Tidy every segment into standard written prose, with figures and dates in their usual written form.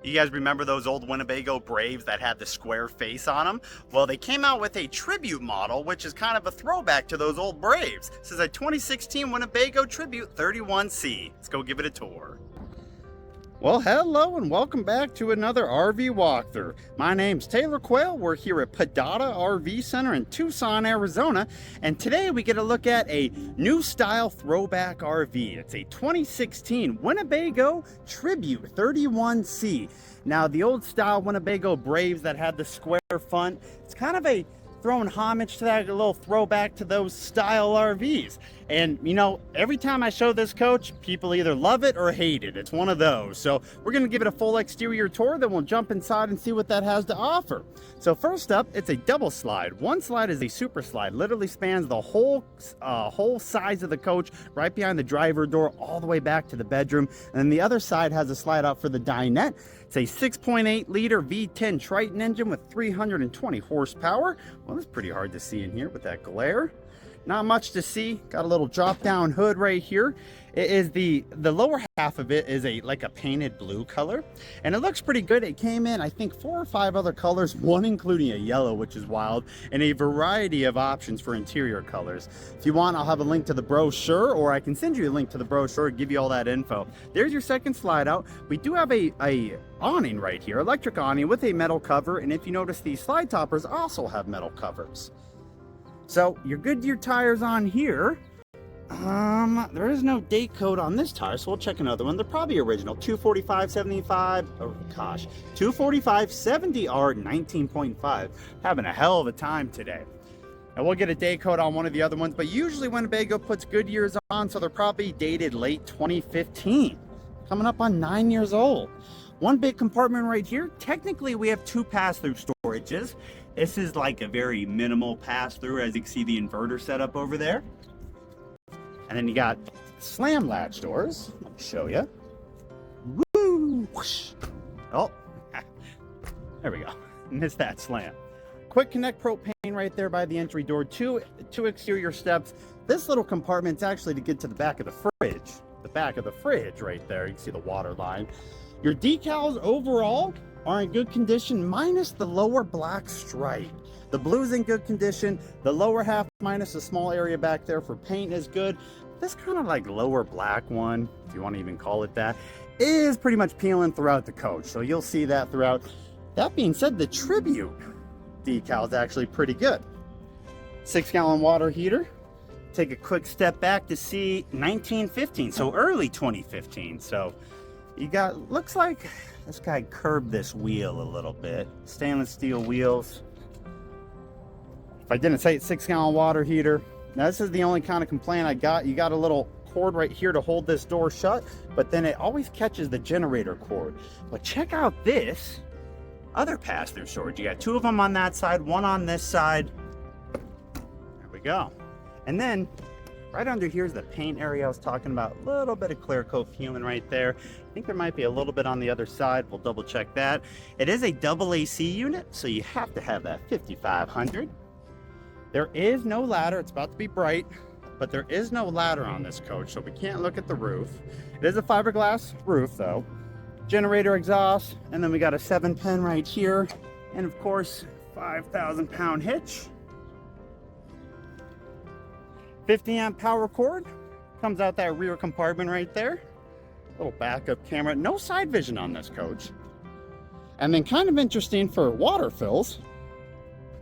You guys remember those old Winnebago Braves that had the square face on them? Well, they came out with a tribute model, which is kind of a throwback to those old Braves. This is a 2016 Winnebago Tribute 31C. Let's go give it a tour. Well, hello and welcome back to another RV walkthrough. My name's Taylor Quayle. We're here at Padada RV Center in Tucson, Arizona, and today we get to look at a new style throwback RV. It's a 2016 Winnebago Tribute 31C. Now, the old style Winnebago Braves that had the square front, it's kind of a throwing homage to that, a little throwback to those style RVs. And you know, every time I show this coach, people either love it or hate it. It's one of those. So we're gonna give it a full exterior tour, then we'll jump inside and see what that has to offer. So first up, it's a double slide. One slide is a super slide, literally spans the whole size of the coach, right behind the driver door, all the way back to the bedroom. And then the other side has a slide out for the dinette. It's a 6.8 liter V10 Triton engine with 320 horsepower. Well, that's pretty hard to see in here with that glare. Not much to see. Got a little drop down hood right here. It is the lower half of it is like a painted blue color, and it looks pretty good. It came in, I think, 4 or 5 other colors, one including a yellow, which is wild, and a variety of options for interior colors. If you want, I'll have a link to the brochure, or I can send you a link to the brochure and give you all that info. There's your second slide out. We do have a awning right here, electric awning with a metal cover, and if you notice, these slide toppers also have metal covers. So your Goodyear tires on here. There is no date code on this tire, so we'll check another one. They're probably original. 245/75. Oh gosh, 245/70R 19.5. Having a hell of a time today. And we'll get a date code on one of the other ones, but usually Winnebago puts Goodyears on, so they're probably dated late 2015. Coming up on 9 years old. One big compartment right here. Technically, we have 2 pass-through storages. This is like a very minimal pass-through, as you can see the inverter setup over there. And then you got slam latch doors. Let me show you. Woo! Whoosh. Oh, there we go. Missed that slam. Quick connect propane right there by the entry door. Two exterior steps. This little compartment's actually to get to the back of the fridge. The back of the fridge right there. You can see the water line. Your decals overall are in good condition, minus the lower black stripe. The blue's in good condition. The lower half, minus a small area back there for paint, is good. This kind of like lower black one, if you want to even call it that, is pretty much peeling throughout the coach. So you'll see that throughout. That being said, the Tribute decal is actually pretty good. 6-gallon water heater. Take a quick step back to see 1915, so early 2015. So you got, looks like this guy curbed this wheel a little bit. Stainless steel wheels. If I didn't say it's 6-gallon water heater. Now this is the only kind of complaint I got. You got a little cord right here to hold this door shut, but then it always catches the generator cord. But check out this other pass-through storage. You got 2 of them on that side, 1 on this side. There we go. And then right under here is the paint area I was talking about. A little bit of clear coat peeling right there. I think there might be a little bit on the other side. We'll double check that. It is a double AC unit, so you have to have that 5500. There is no ladder. It's about to be bright, but there is no ladder on this coach, so we can't look at the roof. It is a fiberglass roof though. Generator exhaust, and then we got a 7-pin right here, and of course 5,000-pound hitch. 50-amp power cord comes out that rear compartment right there. Little backup camera. No side vision on this coach. And then kind of interesting for water fills.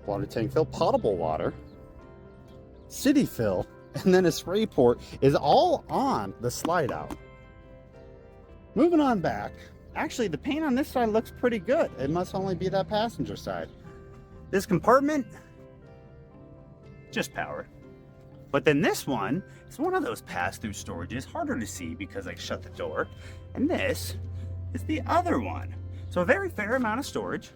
Water tank fill, potable water, city fill, and then a spray port is all on the slide out. Moving on back. Actually, the paint on this side looks pretty good. It must only be that passenger side. This compartment, just power. But then this one is one of those pass-through storages, harder to see because I shut the door. And this is the other one. So a very fair amount of storage.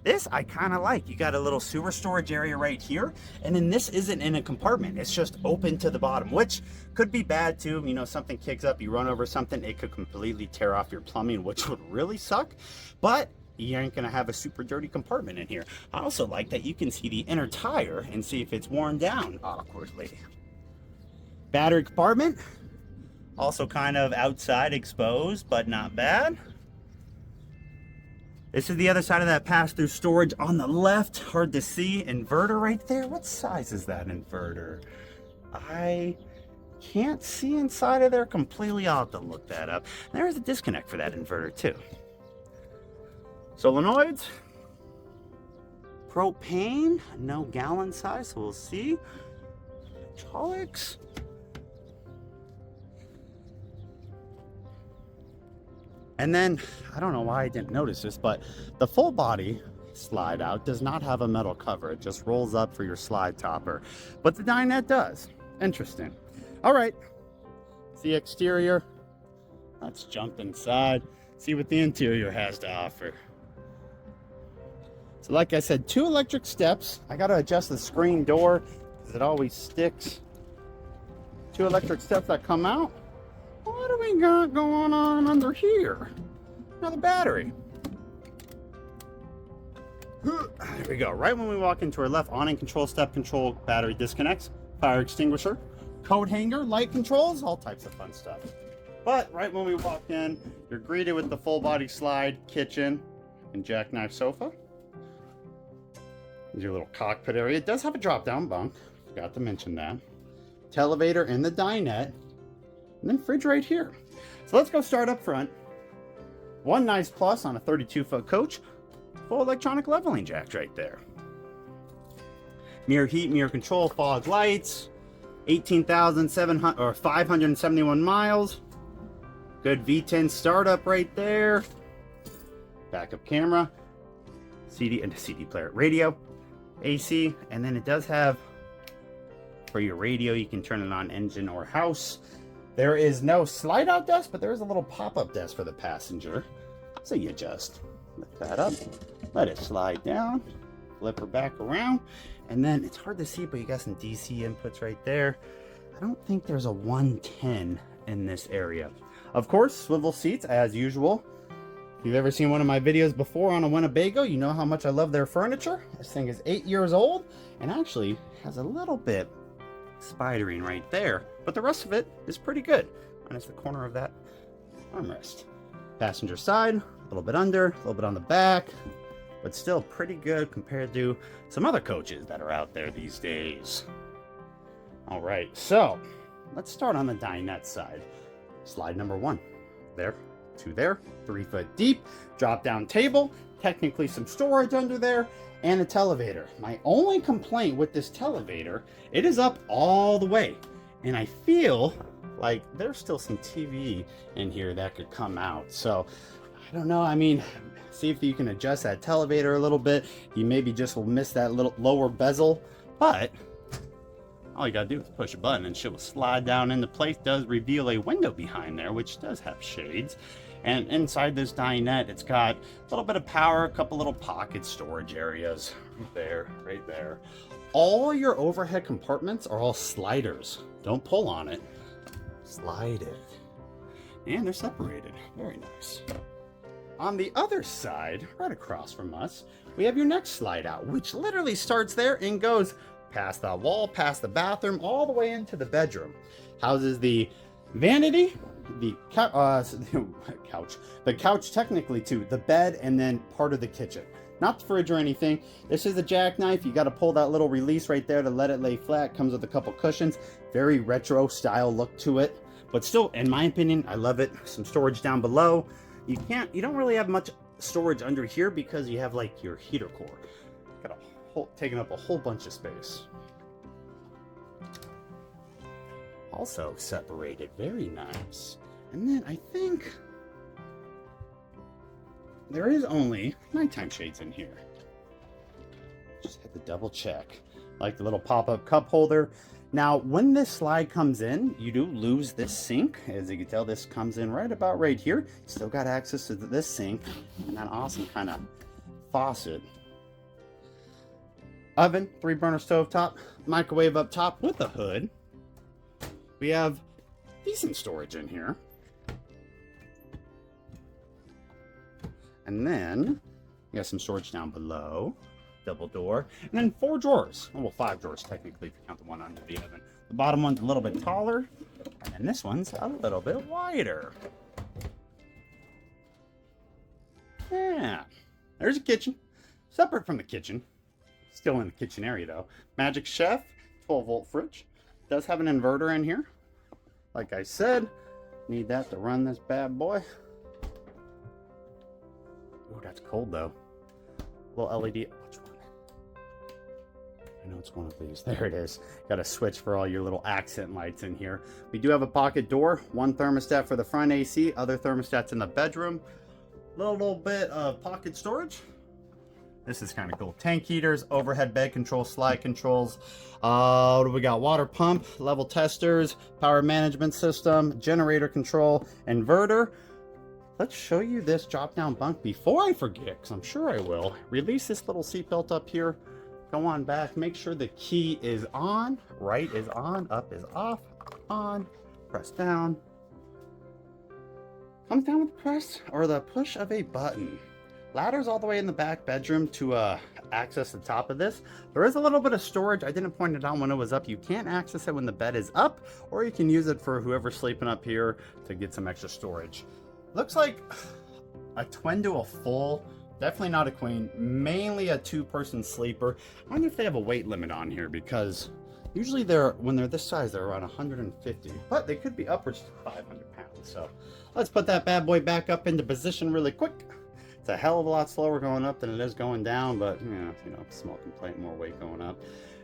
This I kind of like. You got a little sewer storage area right here, and then this isn't in a compartment. It's just open to the bottom, which could be bad too. You know, something kicks up, you run over something, it could completely tear off your plumbing, which would really suck. But you ain't gonna have a super dirty compartment in here. I also like that you can see the inner tire and see if it's worn down awkwardly. Battery compartment, also kind of outside exposed, but not bad. This is the other side of that pass-through storage on the left. Hard to see. Inverter right there. What size is that inverter? I can't see inside of there completely. I'll have to look that up. There's a disconnect for that inverter too. Solenoids. Propane. No gallon size, so we'll see. Hydraulics. And then, I don't know why I didn't notice this, but the full body slide out does not have a metal cover. It just rolls up for your slide topper. But the dinette does. Interesting. All right. It's the exterior. Let's jump inside, see what the interior has to offer. So like I said, 2 electric steps. I got to adjust the screen door because it always sticks. 2 electric steps that come out. What do we got going on under here? Another battery. There we go. Right when we walk into our left, on and control, step control, battery disconnects, fire extinguisher, coat hanger, light controls, all types of fun stuff. But right when we walk in, you're greeted with the full body slide, kitchen, and jackknife sofa. There's your little cockpit area. It does have a drop down bunk. Forgot to mention that. Televator in the dinette. And then fridge right here. So let's go start up front. One nice plus on a 32-foot coach. Full electronic leveling jacks right there. Mirror heat, mirror control, fog lights. 18,700 or 571 miles. Good V10 startup right there. Backup camera. CD and a CD player, radio, AC, and then it does have for your radio. You can turn it on engine or house. There is no slide out desk, but there is a little pop-up desk for the passenger. So you just lift that up, let it slide down, flip her back around, and then it's hard to see, but you got some DC inputs right there. I don't think there's a 110 in this area. Of course, swivel seats as usual. If you've ever seen one of my videos before on a Winnebago, you know how much I love their furniture. This thing is 8 years old and actually has a little bit spidering right there, but the rest of it is pretty good, minus the corner of that armrest. Passenger side, a little bit under, a little bit on the back, but still pretty good compared to some other coaches that are out there these days. All right, so let's start on the dinette side. Slide number 1, there, 2 there, 3 foot deep, drop down table, technically some storage under there, and a televator. My only complaint with this televator, it is up all the way, and I feel like there's still some TV in here that could come out. So I don't know, I mean, see if you can adjust that televator a little bit. You maybe just will miss that little lower bezel, but all you gotta do is push a button and she will slide down into place. Does reveal a window behind there, which does have shades. And inside this dinette, it's got a little bit of power, a couple little pocket storage areas right there, right there. All your overhead compartments are all sliders. Don't pull on it, slide it. And they're separated, very nice. On the other side, right across from us, we have your next slide out, which literally starts there and goes past the wall, past the bathroom, all the way into the bedroom. Houses the vanity, the couch technically too, the bed, and then part of the kitchen. Not the fridge or anything. This is a jackknife. You got to pull that little release right there to let it lay flat. Comes with a couple cushions. Very retro style look to it, but still, in my opinion, I love it. Some storage down below. You don't really have much storage under here because you have like your heater core. Taking up a whole bunch of space. Also separated, very nice. And then I think there is only nighttime shades in here. Just had to double check. Like the little pop-up cup holder. Now, when this slide comes in, you do lose this sink. As you can tell, this comes in right about right here. Still got access to this sink and that awesome kind of faucet. Oven, 3-burner stovetop, microwave up top with a hood. We have decent storage in here. And then you got some storage down below, double door, and then 4 drawers. Well, 5 drawers technically if you count the one under the oven. The bottom one's a little bit taller, and this one's a little bit wider. Yeah. There's a kitchen. Separate from the kitchen. Still in the kitchen area though. Magic Chef, 12-volt fridge. Does have an inverter in here. Like I said, need that to run this bad boy. Oh, that's cold though. Little LED. Which one? I know it's one of these. There it is. Got a switch for all your little accent lights in here. We do have a pocket door. One thermostat for the front AC. Other thermostats in the bedroom. Little bit of pocket storage. This is kind of cool. Tank heaters, overhead bed control, slide controls. What do we got? Water pump, level testers, power management system, generator control, inverter. Let's show you this drop down bunk before I forget, because I'm sure I will. Release this little seatbelt up here. Go on back. Make sure the key is on. Right is on. Up is off. On. Press down. Comes down with the press or the push of a button. Ladders all the way in the back bedroom to access the top of this. There is a little bit of storage. I didn't point it out when it was up. You can't access it when the bed is up, or you can use it for whoever's sleeping up here to get some extra storage. Looks like a twin to a full. Definitely not a queen. Mainly a two-person sleeper. I wonder if they have a weight limit on here, because usually when they're this size, they're around 150, but they could be upwards to 500 pounds. So let's put that bad boy back up into position really quick. It's a hell of a lot slower going up than it is going down, but small complaint, more weight going up.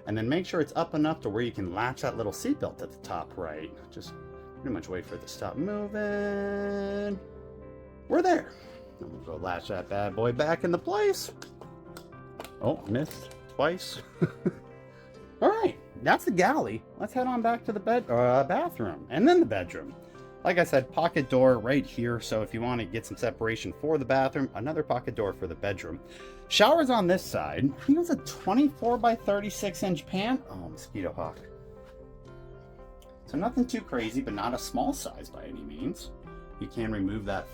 And then make sure it's up enough to where you can latch that little seatbelt at the top right. Just pretty much wait for it to stop moving. We're there. I'm gonna go latch that bad boy back into place. Oh, missed twice. All right, that's the galley. Let's head on back to the bathroom and then the bedroom. Like I said, pocket door right here. So if you want to get some separation for the bathroom, another pocket door for the bedroom. Shower's on this side. He has a 24 by 36 inch pan. Oh, mosquito hawk. So nothing too crazy, but not a small size by any means. You can remove that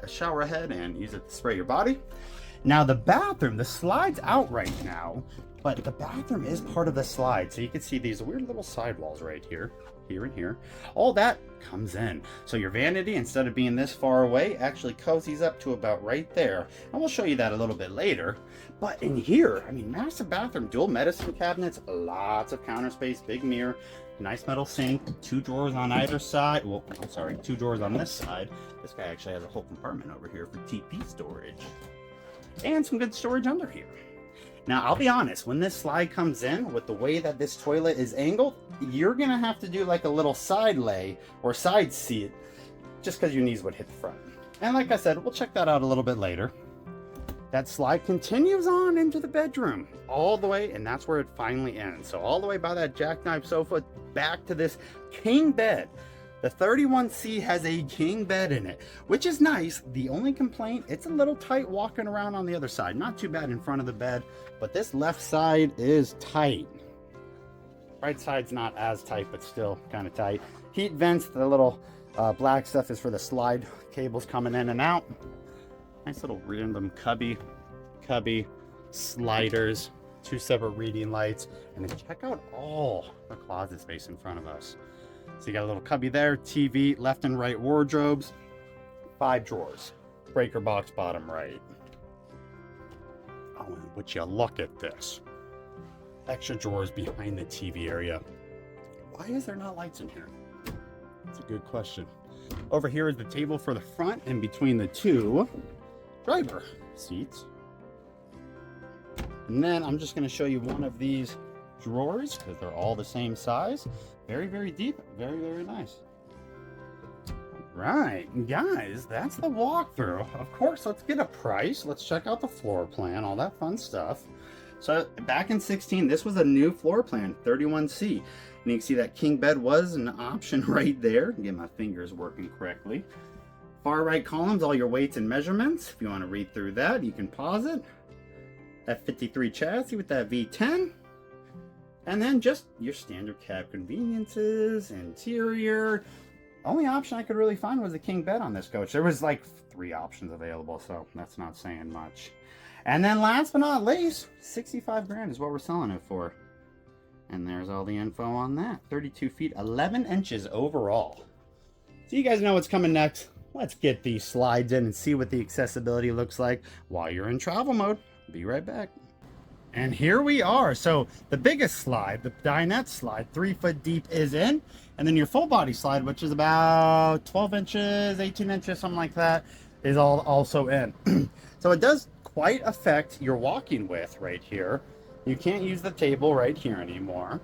shower head and use it to spray your body. Now the bathroom, the slide's out right now, but the bathroom is part of the slide. So you can see these weird little sidewalls right here, here and here. All that comes in. So your vanity, instead of being this far away, actually cozies up to about right there. And we'll show you that a little bit later. But in here, I mean, massive bathroom, dual medicine cabinets, lots of counter space, big mirror, nice metal sink, 2 drawers on either side. Well, I'm sorry, 2 drawers on this side. This guy actually has a whole compartment over here for TP storage. And some good storage under here. Now, I'll be honest, when this slide comes in, with the way that this toilet is angled, you're going to have to do like a little side lay or side seat, just because your knees would hit the front. And like I said, we'll check that out a little bit later. That slide continues on into the bedroom all the way, and that's where it finally ends. So all the way by that jackknife sofa back to this king bed. The 31C has a king bed in it, which is nice. The only complaint, it's a little tight walking around on the other side. Not too bad in front of the bed, but this left side is tight. Right side's not as tight, but still kind of tight. Heat vents, the little black stuff is for the slide cables coming in and out. Nice little random cubby, sliders, 2 separate reading lights, and then check out all the closet space in front of us. So you got a little cubby there, TV, left and right wardrobes, 5 drawers, breaker box bottom right. Oh, and would you look at this? Extra drawers behind the TV area. Why is there not lights in here? That's a good question. Over here is the table for the front, and between the 2 driver seats. And then I'm just going to show you one of these drawers because they're all the same size. Very, very deep. Very, very nice. Right, guys, that's the walkthrough. Of course, let's get a price. Let's check out the floor plan, all that fun stuff. So back in 16, this was a new floor plan, 31C. And you can see that king bed was an option right there. Get my fingers working correctly. Far right columns, all your weights and measurements. If you want to read through that, you can pause it. That 53 chassis with that V10. And then just your standard cab conveniences, interior. Only option I could really find was the king bed on this coach. There was like 3 options available, so that's not saying much. And then last but not least, 65 grand is what we're selling it for. And there's all the info on that. 32 feet, 11 inches overall. So you guys know what's coming next. let's get these slides in and see what the accessibility looks like while you're in travel mode. Be right back. And here we are. So the biggest slide, the dinette slide, 3 foot deep, is in. And then your full body slide, which is about 12 inches, 18 inches, something like that, is also in. So it does quite affect your walking width right here. You can't use the table right here anymore.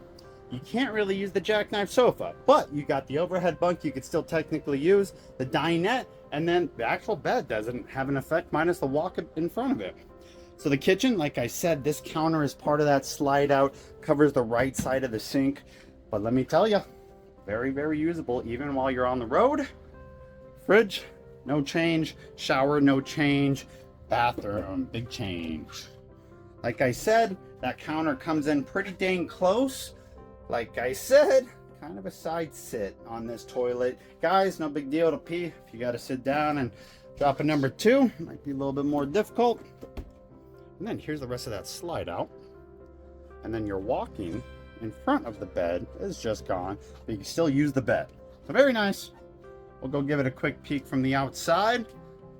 You can't really use the jackknife sofa, but you got the overhead bunk you could still technically use, the dinette, and then the actual bed doesn't have an effect minus the walk in front of it. So the kitchen, like I said, this counter is part of that slide out, covers the right side of the sink. But let me tell you, very, very usable even while you're on the road. Fridge, no change. Shower, no change. Bathroom, big change. Like I said, that counter comes in pretty dang close. Like I said, kind of a side sit on this toilet. Guys, no big deal to pee. If you got to sit down and drop a number 2, might be a little bit more difficult. And then here's the rest of that slide out. And then you're walking in front of the bed is just gone, but you can still use the bed. So very nice. We'll go give it a quick peek from the outside.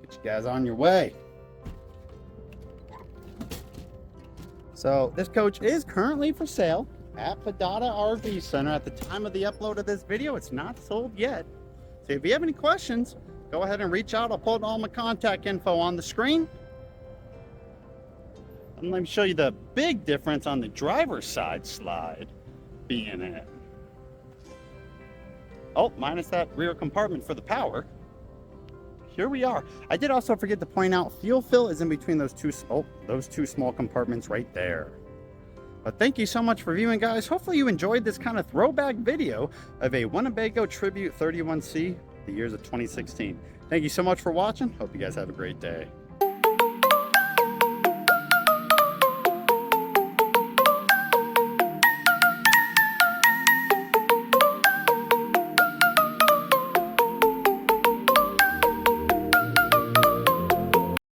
Get you guys on your way. So this coach is currently for sale at Padada RV Center. At the time of the upload of this video, it's not sold yet. So if you have any questions, go ahead and reach out. I'll put all my contact info on the screen. And let me show you the big difference on the driver's side slide being in. Oh, minus that rear compartment for the power. Here we are. I did also forget to point out, fuel fill is in between those two small compartments right there. But thank you so much for viewing, guys. Hopefully you enjoyed this kind of throwback video of a Winnebago Tribute 31C, the years of 2016. Thank you so much for watching. Hope you guys have a great day.